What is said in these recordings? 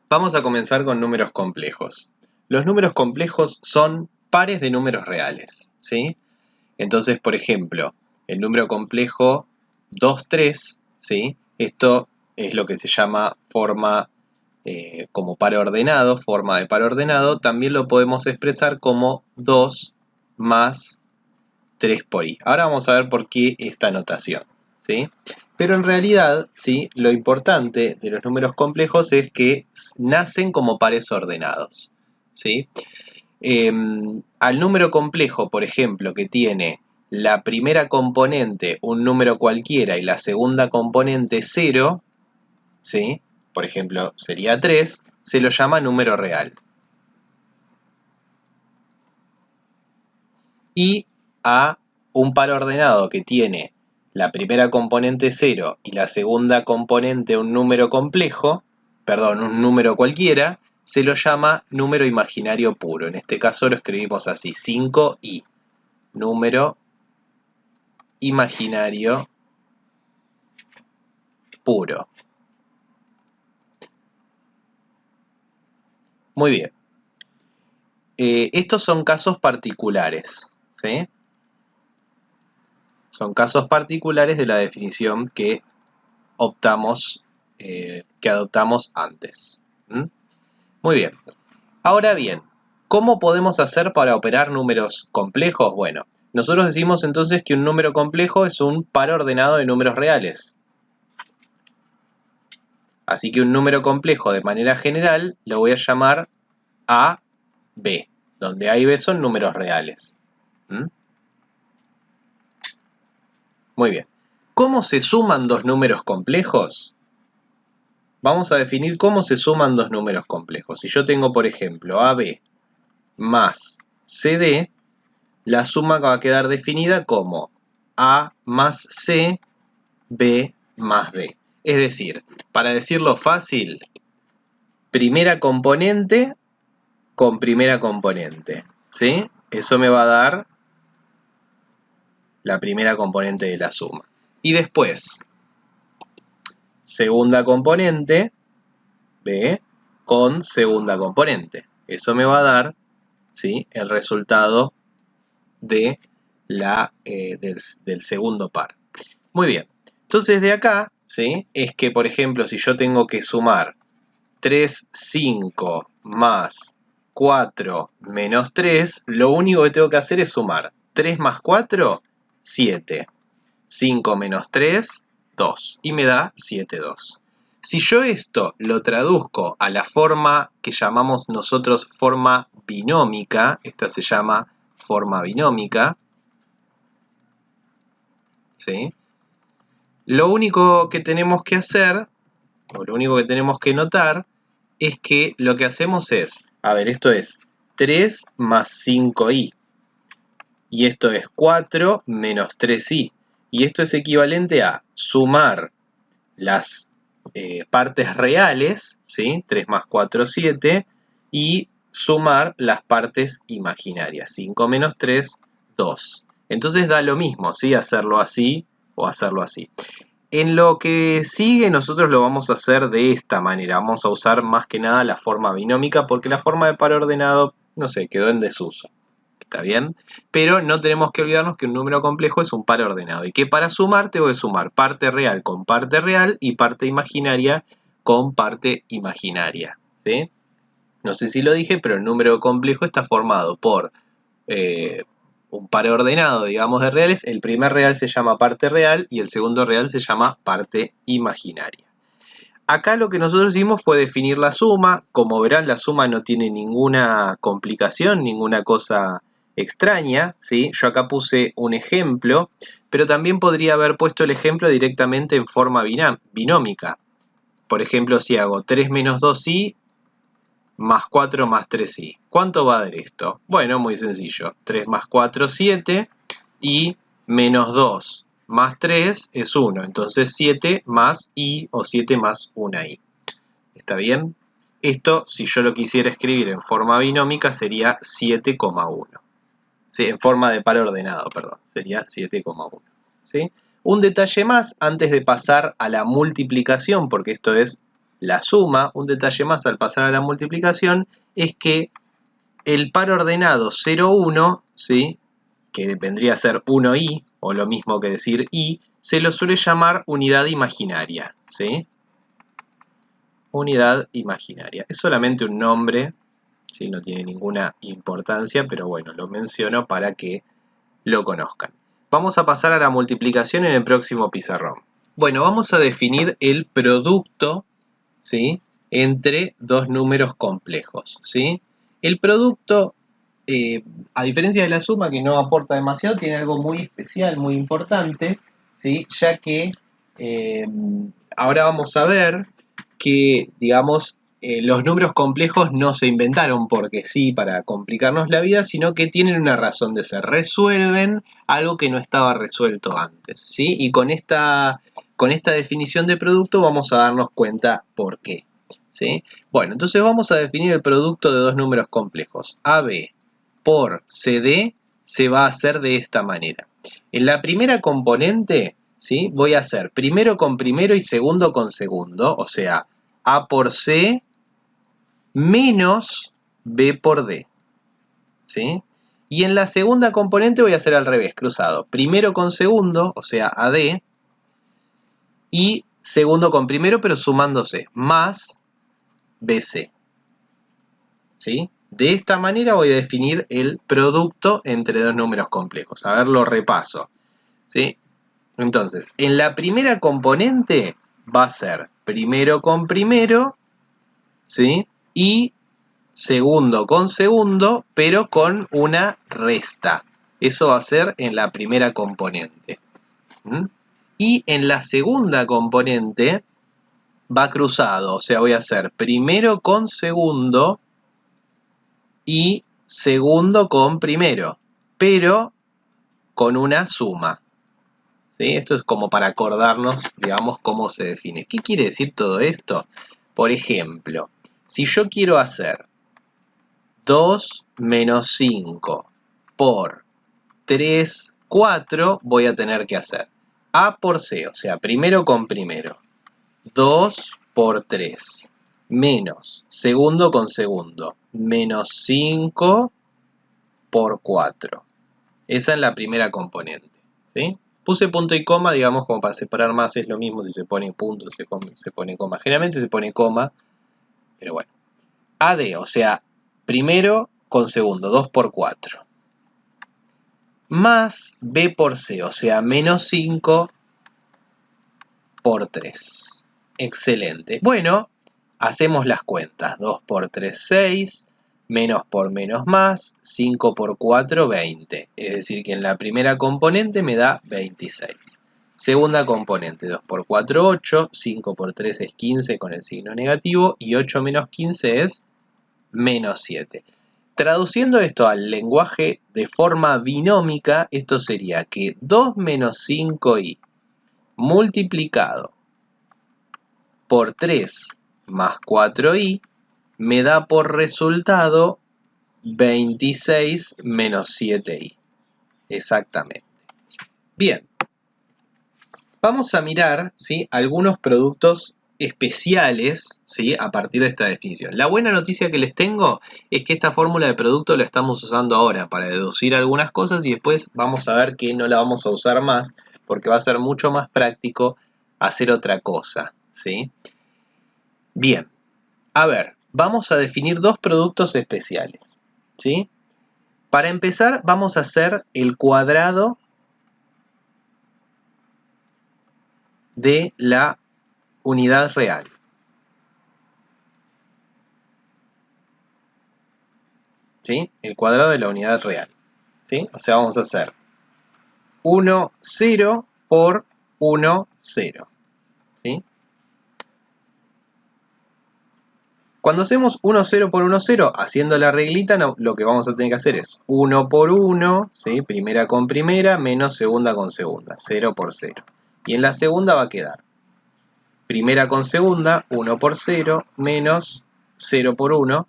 Vamos a comenzar con números complejos. Los números complejos son pares de números reales, ¿sí? Entonces, por ejemplo, el número complejo 2, 3, ¿sí? Esto es lo que se llama forma como par ordenado, forma de par ordenado. También lo podemos expresar como 2 más 3 por i. Ahora vamos a ver por qué esta notación, ¿sí? Pero en realidad, ¿sí? Lo importante de los números complejos es que nacen como pares ordenados, ¿sí? Al número complejo, por ejemplo, que tiene la primera componente un número cualquiera y la segunda componente 0, ¿sí? Por ejemplo, sería 3, se lo llama número real. Y a un par ordenado que tiene la primera componente 0 y la segunda componente un número complejo, perdón, un número cualquiera, se lo llama número imaginario puro. En este caso lo escribimos así, 5i, número imaginario puro. Muy bien. Estos son casos particulares, ¿sí? Son casos particulares de la definición que optamos, que adoptamos antes. Muy bien. Ahora bien, ¿cómo podemos hacer para operar números complejos? Bueno, nosotros decimos entonces que un número complejo es un par ordenado de números reales. Así que un número complejo de manera general lo voy a llamar A, B, donde A y B son números reales. Muy bien. ¿Cómo se suman dos números complejos? Vamos a definir cómo se suman dos números complejos. Si yo tengo, por ejemplo, AB más CD, la suma va a quedar definida como A más C, B más D. Es decir, para decirlo fácil, primera componente con primera componente, ¿sí? Eso me va a dar la primera componente de la suma. Y después, segunda componente, B, con segunda componente. Eso me va a dar, ¿sí?, el resultado de del segundo par. Muy bien. Entonces de acá, ¿sí?, es que, por ejemplo, si yo tengo que sumar 3, 5 más 4 menos 3, lo único que tengo que hacer es sumar 3 más 4, 7. 5 menos 3, 2. Y me da 7, 2. Si yo esto lo traduzco a la forma que llamamos nosotros forma binómica, esta se llama forma binómica, ¿sí?, lo único que tenemos que hacer, o lo único que tenemos que notar, es que lo que hacemos es, a ver, esto es 3 más 5i, y esto es 4 menos 3i, y esto es equivalente a sumar las partes reales, ¿sí?, 3 más 4, 7, y sumar las partes imaginarias, 5 menos 3, 2. Entonces da lo mismo, ¿sí?, hacerlo así o hacerlo así. En lo que sigue nosotros lo vamos a hacer de esta manera, vamos a usar más que nada la forma binómica porque la forma de par ordenado, no sé, quedó en desuso. ¿Está bien? Pero no tenemos que olvidarnos que un número complejo es un par ordenado y que para sumar tengo que sumar parte real con parte real y parte imaginaria con parte imaginaria, ¿sí? No sé si lo dije, pero el número complejo está formado por un par ordenado, digamos, de reales. El primer real se llama parte real y el segundo real se llama parte imaginaria. Acá lo que nosotros hicimos fue definir la suma. Como verán, la suma no tiene ninguna complicación, ninguna cosa extraña, ¿sí? Yo acá puse un ejemplo, pero también podría haber puesto el ejemplo directamente en forma binómica. Por ejemplo, si hago 3 menos 2i más 4 más 3i. ¿Cuánto va a dar esto? Bueno, muy sencillo. 3 más 4, 7, y menos 2 más 3 es 1. Entonces 7 más i o 7 más 1i. ¿Está bien? Esto, si yo lo quisiera escribir en forma binómica, sería 7,1. Sí, en forma de par ordenado, perdón. Sería 7,1. ¿Sí? Un detalle más antes de pasar a la multiplicación, porque esto es la suma. Un detalle más al pasar a la multiplicación es que el par ordenado 0, 1, ¿sí?, que vendría a ser 1i, o lo mismo que decir i, se lo suele llamar unidad imaginaria, ¿sí? Unidad imaginaria. Es solamente un nombre, ¿sí? No tiene ninguna importancia, pero bueno, lo menciono para que lo conozcan. Vamos a pasar a la multiplicación en el próximo pizarrón. Bueno, vamos a definir el producto, ¿sí?, entre dos números complejos, ¿sí? El producto, a diferencia de la suma, que no aporta demasiado, tiene algo muy especial, muy importante, ¿sí?, ya que ahora vamos a ver que, digamos, los números complejos no se inventaron porque sí, para complicarnos la vida, sino que tienen una razón de ser. Resuelven algo que no estaba resuelto antes, ¿sí? Y con esta definición de producto vamos a darnos cuenta por qué, ¿sí? Bueno, entonces vamos a definir el producto de dos números complejos. AB por CD se va a hacer de esta manera. En la primera componente, ¿sí?, voy a hacer primero con primero y segundo con segundo, o sea, A por C menos B por D, ¿sí? Y en la segunda componente voy a hacer al revés, cruzado. Primero con segundo, o sea, AD, y segundo con primero, pero sumándose, más BC, ¿sí? De esta manera voy a definir el producto entre dos números complejos. A ver, lo repaso, ¿sí? Entonces, en la primera componente va a ser primero con primero, ¿sí?, y segundo con segundo, pero con una resta. Eso va a ser en la primera componente. Y en la segunda componente va cruzado, o sea, voy a hacer primero con segundo y segundo con primero, pero con una suma, ¿sí? Esto es como para acordarnos, digamos, cómo se define. ¿Qué quiere decir todo esto? Por ejemplo, si yo quiero hacer 2 menos 5 por 3, 4, voy a tener que hacer A por C, o sea, primero con primero, 2 por 3, menos segundo con segundo, menos 5 por 4. Esa es la primera componente, ¿sí? Puse punto y coma, digamos, como para separar más. Es lo mismo si se pone punto, se pone coma. Generalmente se pone coma, pero bueno. AD, o sea, primero con segundo, 2 por 4. Más B por C, o sea, menos 5 por 3. Excelente. Bueno, hacemos las cuentas. 2 por 3, 6. Menos por menos más. 5 por 4, 20. Es decir, que en la primera componente me da 26. Segunda componente, 2 por 4, 8. 5 por 3 es 15 con el signo negativo. Y 8 menos 15 es menos 7. Traduciendo esto al lenguaje de forma binómica, esto sería que 2 menos 5i multiplicado por 3 más 4i me da por resultado 26 menos 7i. Exactamente. Bien, vamos a mirar, ¿sí?, algunos productos especiales, ¿sí?, a partir de esta definición. La buena noticia que les tengo es que esta fórmula de producto la estamos usando ahora para deducir algunas cosas y después vamos a ver que no la vamos a usar más porque va a ser mucho más práctico hacer otra cosa, ¿sí? Bien, a ver, vamos a definir dos productos especiales, ¿sí? Para empezar vamos a hacer el cuadrado de la unidad real. ¿Sí? El cuadrado de la unidad real, ¿sí? O sea, vamos a hacer 1, 0 por 1, 0, ¿sí? Cuando hacemos 1, 0 por 1, 0, haciendo la reglita, no, lo que vamos a tener que hacer es 1 por 1, ¿sí?, primera con primera, menos segunda con segunda, 0 por 0. Y en la segunda va a quedar primera con segunda, 1 por 0, menos 0 por 1,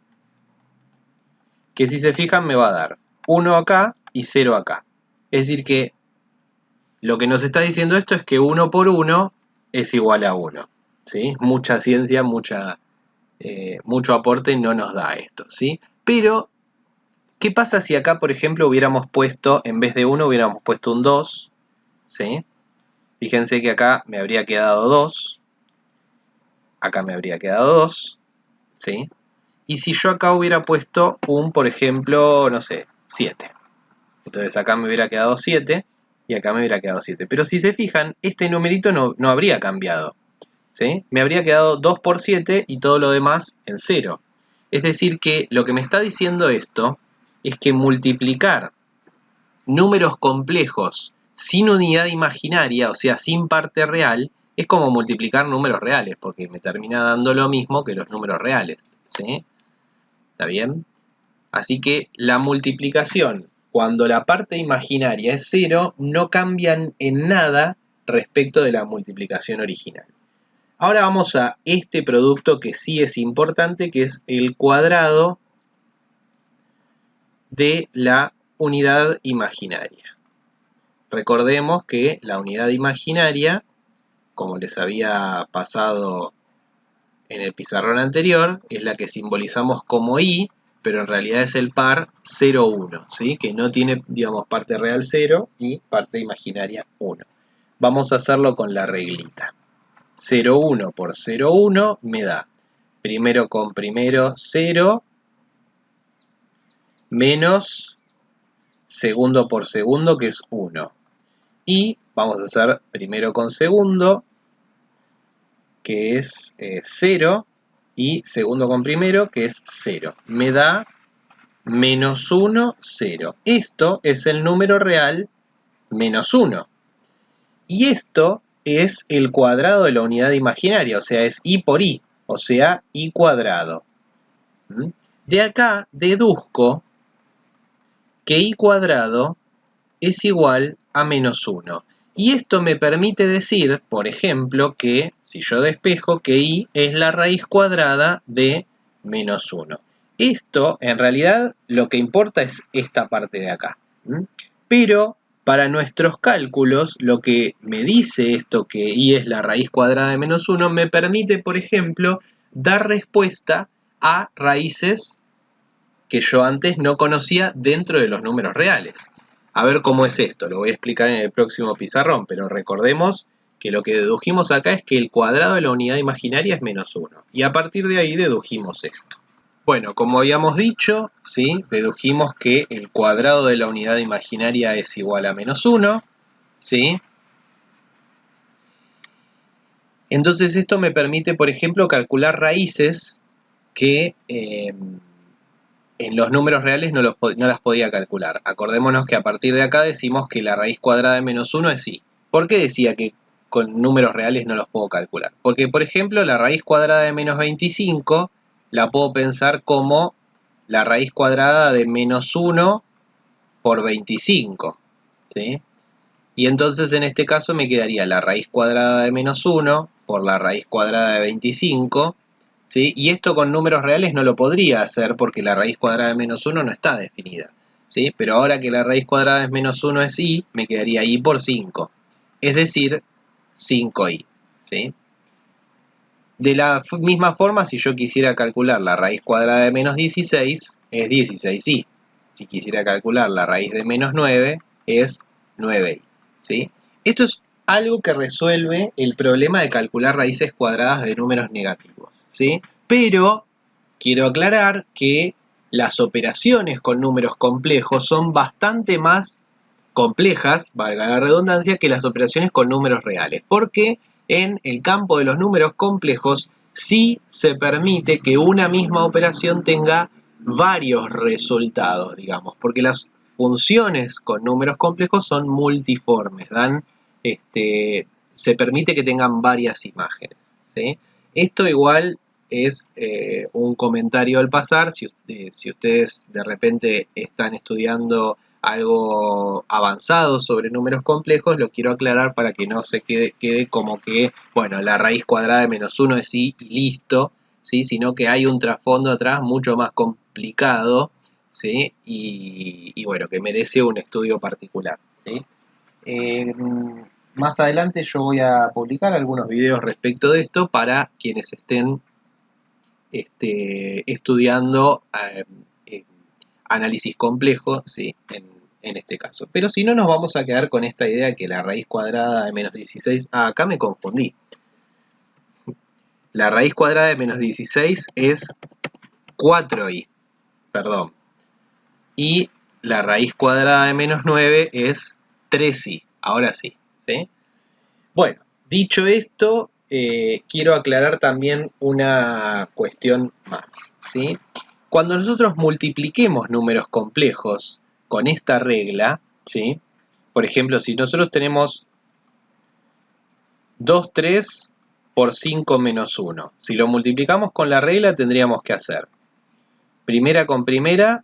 que si se fijan me va a dar 1 acá y 0 acá. Es decir que lo que nos está diciendo esto es que 1 por 1 es igual a 1, ¿sí? Mucha ciencia, mucho aporte no nos da esto, ¿sí? Pero, ¿qué pasa si acá, por ejemplo, hubiéramos puesto, en vez de 1, hubiéramos puesto un 2, ¿sí? Fíjense que acá me habría quedado 2, acá me habría quedado 2, ¿sí? Y si yo acá hubiera puesto un, por ejemplo, no sé, 7. Entonces acá me hubiera quedado 7 y acá me hubiera quedado 7. Pero si se fijan, este numerito no habría cambiado, ¿sí? Me habría quedado 2 por 7 y todo lo demás en 0. Es decir que lo que me está diciendo esto es que multiplicar números complejos sin unidad imaginaria, o sea, sin parte real, es como multiplicar números reales, porque me termina dando lo mismo que los números reales, ¿sí? ¿Está bien? Así que la multiplicación, cuando la parte imaginaria es 0, no cambian en nada respecto de la multiplicación original. Ahora vamos a este producto que sí es importante, que es el cuadrado de la unidad imaginaria. Recordemos que la unidad imaginaria, como les había pasado en el pizarrón anterior, es la que simbolizamos como i, pero en realidad es el par 0, 1, ¿sí? Que no tiene, digamos, parte real 0 y parte imaginaria 1. Vamos a hacerlo con la reglita. 0, 1 por 0, 1 me da primero con primero 0 menos segundo por segundo, que es 1. Y vamos a hacer primero con segundo, que es 0, y segundo con primero, que es 0. Me da menos 1, 0. Esto es el número real menos 1. Y esto es el cuadrado de la unidad imaginaria, o sea, es i por i, o sea, i cuadrado. De acá deduzco que i cuadrado es igual a menos 1. Y esto me permite decir, por ejemplo, que si yo despejo, que i es la raíz cuadrada de menos 1. Esto, en realidad, lo que importa es esta parte de acá. Pero, para nuestros cálculos, lo que me dice esto, que i es la raíz cuadrada de menos 1, me permite, por ejemplo, dar respuesta a raíces que yo antes no conocía dentro de los números reales. A ver cómo es esto, lo voy a explicar en el próximo pizarrón, pero recordemos que lo que dedujimos acá es que el cuadrado de la unidad imaginaria es menos 1, y a partir de ahí dedujimos esto. Bueno, como habíamos dicho, ¿sí? Dedujimos que el cuadrado de la unidad imaginaria es igual a menos 1, ¿sí? Entonces esto me permite, por ejemplo, calcular raíces que en los números reales no las podía calcular. Acordémonos que a partir de acá decimos que la raíz cuadrada de menos 1 es i. ¿Por qué decía que con números reales no los puedo calcular? Porque, por ejemplo, la raíz cuadrada de menos 25 la puedo pensar como la raíz cuadrada de menos 1 por 25, ¿sí? Y entonces en este caso me quedaría la raíz cuadrada de menos 1 por la raíz cuadrada de 25, ¿sí? Y esto con números reales no lo podría hacer porque la raíz cuadrada de menos 1 no está definida, ¿sí? Pero ahora que la raíz cuadrada de menos 1 es i, me quedaría i por 5, es decir, 5i, ¿sí? De la misma forma, si yo quisiera calcular la raíz cuadrada de menos 16, es 16i. Si quisiera calcular la raíz de menos 9, es 9i, ¿sí? Esto es algo que resuelve el problema de calcular raíces cuadradas de números negativos, ¿sí? Pero quiero aclarar que las operaciones con números complejos son bastante más complejas, valga la redundancia, que las operaciones con números reales, porque en el campo de los números complejos sí se permite que una misma operación tenga varios resultados, digamos, porque las funciones con números complejos son multiformes, se permite que tengan varias imágenes, ¿sí? Esto igual es un comentario al pasar. Si ustedes de repente están estudiando algo avanzado sobre números complejos, lo quiero aclarar para que no se quede como que, bueno, la raíz cuadrada de menos 1 es i y listo, ¿sí? Sino que hay un trasfondo atrás mucho más complicado, ¿sí? Y bueno, que merece un estudio particular, ¿sí? Más adelante yo voy a publicar algunos videos respecto de esto para quienes estén estudiando análisis complejo, ¿sí? En este caso. Pero si no, nos vamos a quedar con esta idea que la raíz cuadrada de menos 16... Ah, acá me confundí. La raíz cuadrada de menos 16 es 4i, perdón. Y la raíz cuadrada de menos 9 es 3i. Ahora sí, ¿sí? Bueno, dicho esto, quiero aclarar también una cuestión más, ¿sí? Cuando nosotros multipliquemos números complejos con esta regla, ¿sí? Por ejemplo, si nosotros tenemos 2, 3 por 5 menos 1, si lo multiplicamos con la regla tendríamos que hacer primera con primera,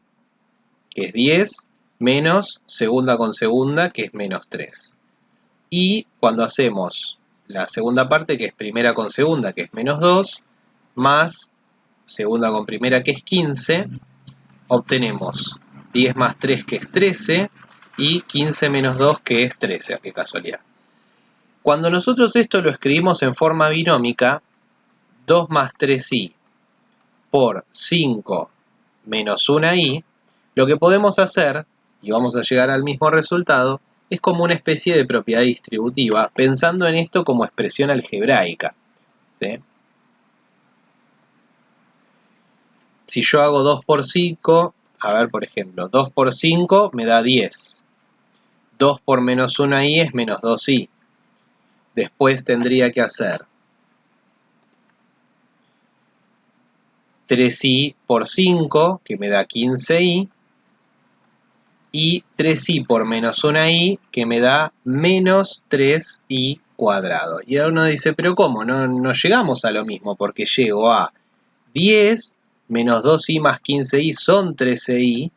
que es 10, menos segunda con segunda, que es menos 3. Y cuando hacemos la segunda parte, que es primera con segunda, que es menos 2, más segunda con primera, que es 15, obtenemos 10 más 3, que es 13, y 15 menos 2, que es 13, qué casualidad. Cuando nosotros esto lo escribimos en forma binómica, 2 más 3i por 5 menos 1i, lo que podemos hacer, y vamos a llegar al mismo resultado, es como una especie de propiedad distributiva, pensando en esto como expresión algebraica, ¿sí? Si yo hago 2 por 5, a ver, por ejemplo, 2 por 5 me da 10. 2 por menos 1i es menos 2i. Después tendría que hacer 3i por 5, que me da 15i, y 3i por menos 1i, que me da menos 3i cuadrado. Y ahora uno dice, pero ¿cómo? No llegamos a lo mismo, porque llego a 10 menos 2i más 15i son 13i,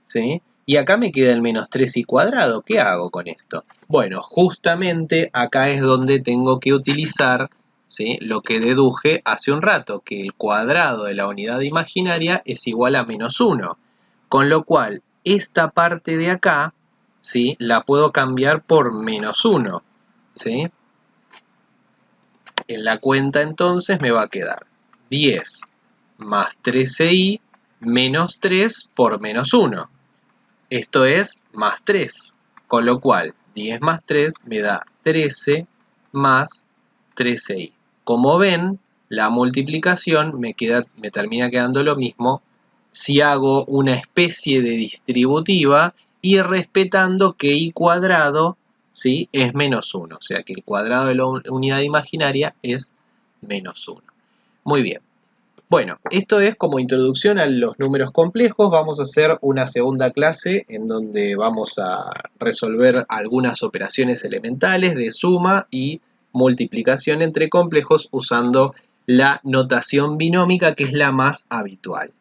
¿sí? Y acá me queda el menos 3i cuadrado. ¿Qué hago con esto? Bueno, justamente acá es donde tengo que utilizar, ¿sí?, lo que deduje hace un rato, que el cuadrado de la unidad imaginaria es igual a menos 1. Con lo cual, esta parte de acá, ¿sí?, la puedo cambiar por menos 1, ¿sí? En la cuenta entonces me va a quedar 10 más 13i menos 3 por menos 1. Esto es más 3, con lo cual 10 más 3 me da 13 más 13i. Como ven, la multiplicación me termina quedando lo mismo si hago una especie de distributiva y respetando que i cuadrado, ¿sí?, es menos 1. O sea que el cuadrado de la unidad imaginaria es menos 1. Muy bien. Bueno, esto es como introducción a los números complejos. Vamos a hacer una segunda clase en donde vamos a resolver algunas operaciones elementales de suma y multiplicación entre complejos usando la notación binómica, que es la más habitual.